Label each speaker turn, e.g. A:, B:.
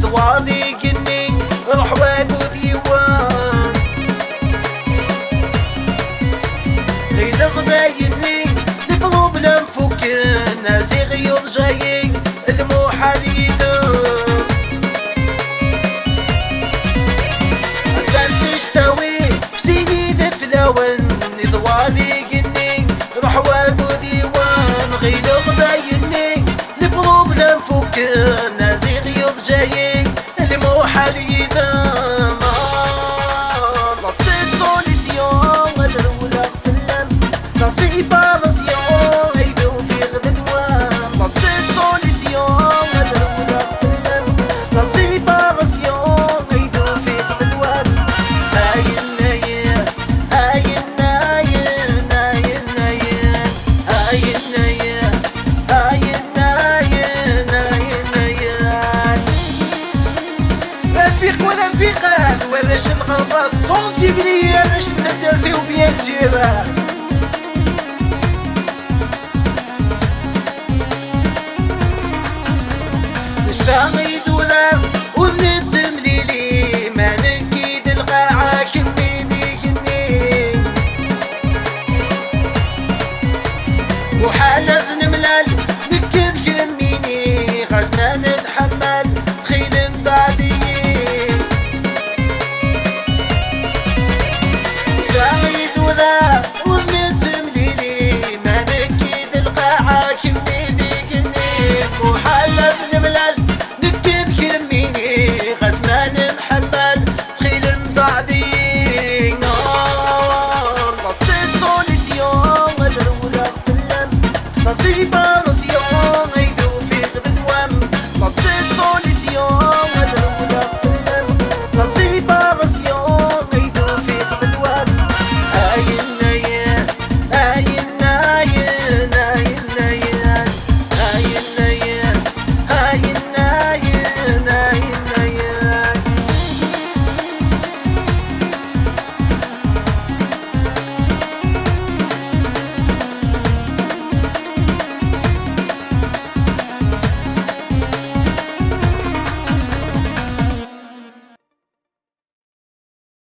A: ضواضي قني روح واقو ديوان غير غدايني القلوب لا مفكن ناسي غيوض جايي الموحل يدوم كان تشتوي في سنين فلاون ضواضي قني روح واقو ديوان غير غدايني القلوب لا مفكن ناسي غيوض جايي الموحل يدوم نصيب سوليسيون الأولى فلم نصيب راسيون هيدو في غدوان نصيب سوليسيون الأولى فلم نصيب راسيون هيدو في غدوان هاين ناين هاين ناين هاين ناين هاين ناين هاين ناين هاين ناين لا نفيق ولا نفيقان ولا شنغلط سونسيبلية باش ندرتيو بيان سير نشتاقي